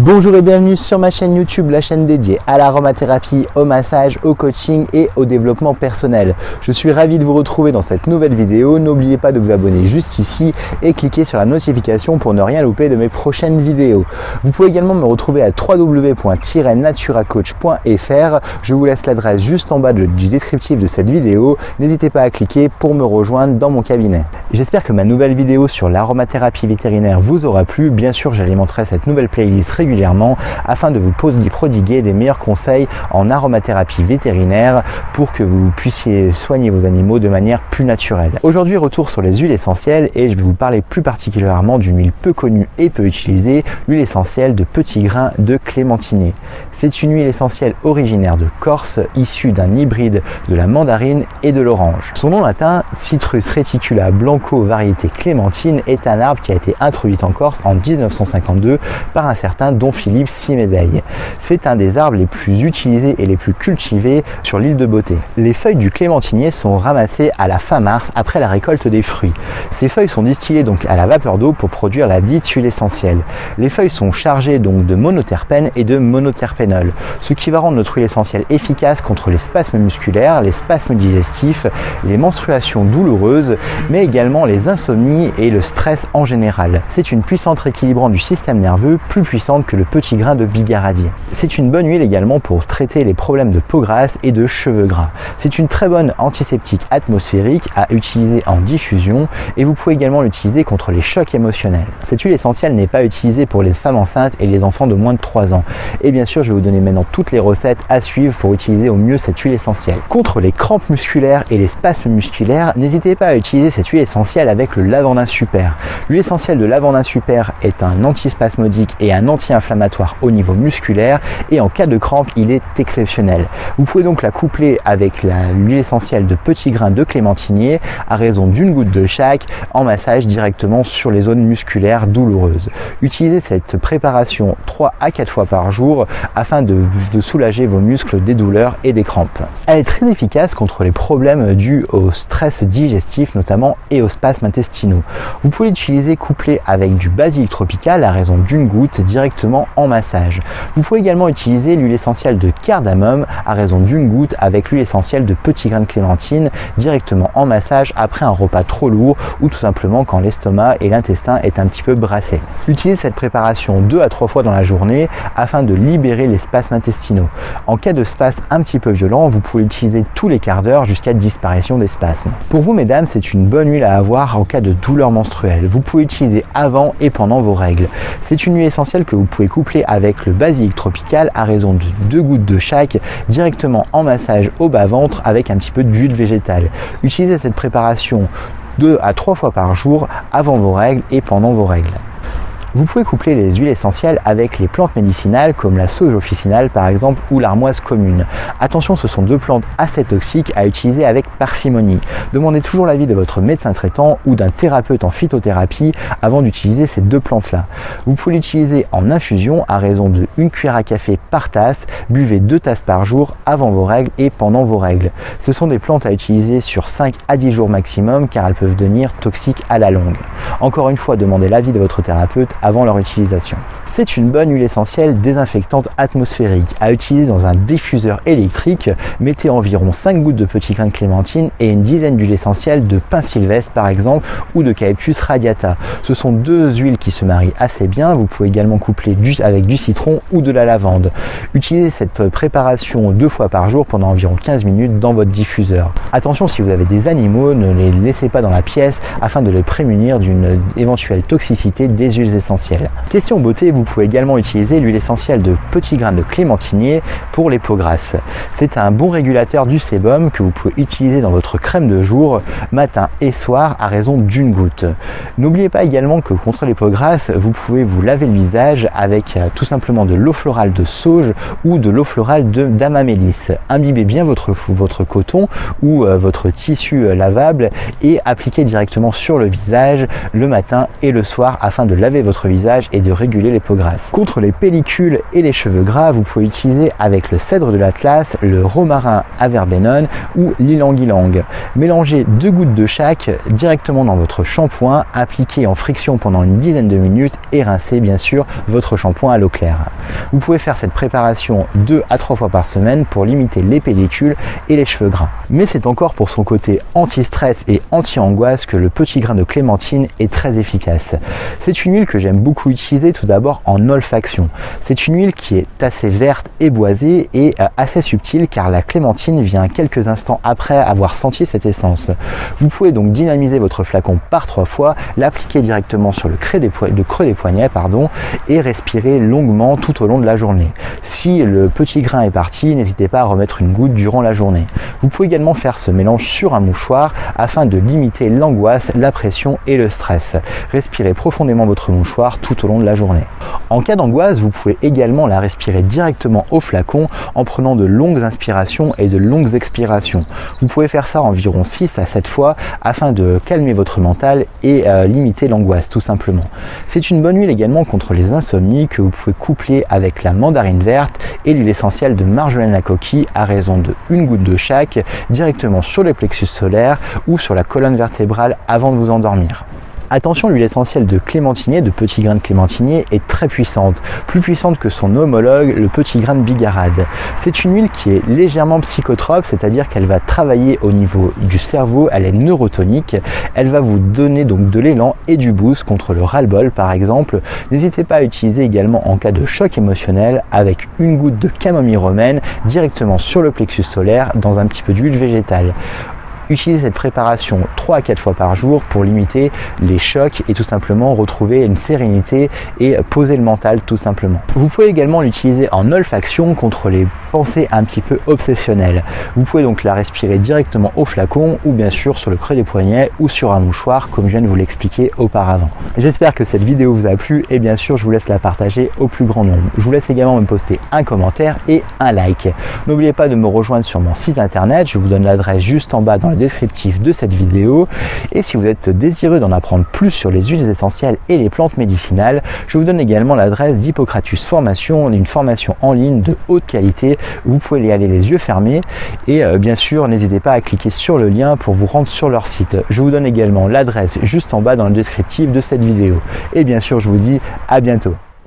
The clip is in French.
Bonjour et bienvenue sur ma chaîne YouTube, la chaîne dédiée à l'aromathérapie, au massage, au coaching et au développement personnel. Je suis ravi de vous retrouver dans cette nouvelle vidéo. N'oubliez pas de vous abonner juste ici et cliquer sur la notification pour ne rien louper de mes prochaines vidéos. Vous pouvez également me retrouver à www.naturacoach.fr. Je vous laisse l'adresse juste en bas du descriptif de cette vidéo. N'hésitez pas à cliquer pour me rejoindre dans mon cabinet. J'espère que ma nouvelle vidéo sur l'aromathérapie vétérinaire vous aura plu. Bien sûr, j'alimenterai cette nouvelle playlist régulièrement afin de vous prodiguer des meilleurs conseils en aromathérapie vétérinaire pour que vous puissiez soigner vos animaux de manière plus naturelle. Aujourd'hui, retour sur les huiles essentielles et je vais vous parler plus particulièrement d'une huile peu connue et peu utilisée, l'huile essentielle de petits grains de clémentinier. C'est une huile essentielle originaire de Corse, issue d'un hybride de la mandarine et de l'orange. Son nom latin, Citrus reticula blanco variété clémentine, est un arbre qui a été introduit en Corse en 1952 par un certain Don Philippe Simédei. C'est un des arbres les plus utilisés et les plus cultivés sur l'île de Beauté. Les feuilles du clémentinier sont ramassées à la fin mars après la récolte des fruits. Ces feuilles sont distillées donc à la vapeur d'eau pour produire la dite huile essentielle. Les feuilles sont chargées donc de monoterpènes et de monoterpénol, ce qui va rendre notre huile essentielle efficace contre les spasmes musculaires, les spasmes digestifs, les menstruations douloureuses, mais également les insomnies et le stress en général. C'est une puissante rééquilibrante du système nerveux, plus puissante que le petit grain de bigaradier. C'est une bonne huile également pour traiter les problèmes de peau grasse et de cheveux gras. C'est une très bonne antiseptique atmosphérique à utiliser en diffusion et vous pouvez également l'utiliser contre les chocs émotionnels. Cette huile essentielle n'est pas utilisée pour les femmes enceintes et les enfants de moins de 3 ans. Et bien sûr, je vais vous donner maintenant toutes les recettes à suivre pour utiliser au mieux cette huile essentielle. Contre les crampes musculaires et les spasmes musculaires, n'hésitez pas à utiliser cette huile essentielle avec le lavandin super. L'huile essentielle de lavandin super est un antispasmodique et un anti-inflammatoire au niveau musculaire et en cas de crampe, il est exceptionnel. Vous pouvez donc la coupler avec l'huile essentielle de petits grains de clémentinier à raison d'une goutte de chaque en massage directement sur les zones musculaires douloureuses. Utilisez cette préparation 3 à 4 fois par jour afin de soulager vos muscles des douleurs et des crampes. Elle est très efficace contre les problèmes dus au stress digestif notamment et aux spasmes intestinaux. Vous pouvez l'utiliser couplé avec du basilic tropical à raison d'une goutte directement en massage. Vous pouvez également utiliser l'huile essentielle de cardamome à raison d'une goutte avec l'huile essentielle de petits grains de clémentine directement en massage après un repas trop lourd ou tout simplement quand l'estomac et l'intestin est un petit peu brassés. Utilisez cette préparation 2 à 3 fois dans la journée afin de libérer les spasmes intestinaux. En cas de spasme un petit peu violent, vous pouvez l'utiliser tous les quarts d'heure jusqu'à disparition des spasmes. Pour vous mesdames, c'est une bonne huile à avoir en cas de douleur menstruelle. Vous pouvez l'utiliser avant et pendant vos règles. C'est une huile essentielle que vous pouvez coupler avec le basilic tropical à raison de 2 gouttes de chaque directement en massage au bas-ventre avec un petit peu d'huile végétale. Utilisez cette préparation 2 à 3 fois par jour avant vos règles et pendant vos règles. Vous pouvez coupler les huiles essentielles avec les plantes médicinales comme la sauge officinale par exemple ou l'armoise commune. Attention, ce sont 2 plantes assez toxiques à utiliser avec parcimonie. Demandez toujours l'avis de votre médecin traitant ou d'un thérapeute en phytothérapie avant d'utiliser ces 2 plantes-là. Vous pouvez l'utiliser en infusion à raison de 1 cuillère à café par tasse. Buvez 2 tasses par jour avant vos règles et pendant vos règles. Ce sont des plantes à utiliser sur 5 à 10 jours maximum car elles peuvent devenir toxiques à la longue. Encore une fois, demandez l'avis de votre thérapeute avant leur utilisation. C'est une bonne huile essentielle désinfectante atmosphérique à utiliser dans un diffuseur électrique. Mettez environ 5 gouttes de petits grains de clémentine et une dizaine d'huiles essentielles de pin sylvestre par exemple ou de Calyptus radiata. Ce sont 2 huiles qui se marient assez bien. Vous pouvez également coupler avec du citron ou de la lavande. Utilisez cette préparation 2 fois par jour pendant environ 15 minutes dans votre diffuseur. Attention, si vous avez des animaux, ne les laissez pas dans la pièce afin de les prémunir d'une éventuelle toxicité des huiles essentielles. Question beauté, vous pouvez également utiliser l'huile essentielle de petits grains de clémentinier pour les peaux grasses. C'est un bon régulateur du sébum que vous pouvez utiliser dans votre crème de jour matin et soir à raison d'une goutte. N'oubliez pas également que contre les peaux grasses, vous pouvez vous laver le visage avec tout simplement de l'eau florale de sauge ou de l'eau florale d'amamélis. Imbibez bien votre coton ou votre tissu lavable et appliquez directement sur le visage le matin et le soir afin de laver votre votre visage et de réguler les peaux grasses. Contre les pellicules et les cheveux gras, vous pouvez utiliser avec le cèdre de l'Atlas, le romarin à verbenone ou l'ilang-ilang. Mélangez 2 gouttes de chaque directement dans votre shampoing, appliquez en friction pendant une dizaine de minutes et rincez bien sûr votre shampoing à l'eau claire. Vous pouvez faire cette préparation 2 à 3 fois par semaine pour limiter les pellicules et les cheveux gras. Mais c'est encore pour son côté anti-stress et anti-angoisse que le petit grain de clémentine est très efficace. C'est une huile que j'aime beaucoup utiliser tout d'abord en olfaction. C'est une huile qui est assez verte et boisée et assez subtile car la clémentine vient quelques instants après avoir senti cette essence. Vous pouvez donc dynamiser votre flacon par 3 fois, l'appliquer directement sur le creux des poignets et respirer longuement tout au long de la journée. Si le petit grain est parti, n'hésitez pas à remettre une goutte durant la journée. Vous pouvez également faire ce mélange sur un mouchoir afin de limiter l'angoisse, la pression et le stress. Respirez profondément votre mouchoir tout au long de la journée. En cas d'angoisse, vous pouvez également la respirer directement au flacon en prenant de longues inspirations et de longues expirations. Vous pouvez faire ça environ 6 à 7 fois afin de calmer votre mental et limiter l'angoisse tout simplement. C'est une bonne huile également contre les insomnies que vous pouvez coupler avec la mandarine verte et l'huile essentielle de marjolaine à coquille à raison de 1 goutte de chaque directement sur le plexus solaire ou sur la colonne vertébrale avant de vous endormir. Attention, l'huile essentielle de clémentinier, de petit grain de clémentinier, est très puissante, plus puissante que son homologue, le petit grain de bigarade. C'est une huile qui est légèrement psychotrope, c'est-à-dire qu'elle va travailler au niveau du cerveau, elle est neurotonique, elle va vous donner donc de l'élan et du boost contre le ras-le-bol par exemple. N'hésitez pas à utiliser également en cas de choc émotionnel avec 1 goutte de camomille romaine directement sur le plexus solaire dans un petit peu d'huile végétale. Utilisez cette préparation 3 à 4 fois par jour pour limiter les chocs et tout simplement retrouver une sérénité et poser le mental tout simplement. Vous pouvez également l'utiliser en olfaction contre les pensées un petit peu obsessionnelles. Vous pouvez donc la respirer directement au flacon ou bien sûr sur le creux des poignets ou sur un mouchoir comme je viens de vous l'expliquer auparavant. J'espère que cette vidéo vous a plu et bien sûr je vous laisse la partager au plus grand nombre. Je vous laisse également me poster un commentaire et un like. N'oubliez pas de me rejoindre sur mon site internet, je vous donne l'adresse juste en bas dans le descriptif de cette vidéo. Et si vous êtes désireux d'en apprendre plus sur les huiles essentielles et les plantes médicinales, je vous donne également l'adresse d'Hippocratus Formation, une formation en ligne de haute qualité. Vous pouvez y aller les yeux fermés et bien sûr n'hésitez pas à cliquer sur le lien pour vous rendre sur leur site. Je vous donne également l'adresse juste en bas dans le descriptif de cette vidéo. Et bien sûr je vous dis à bientôt.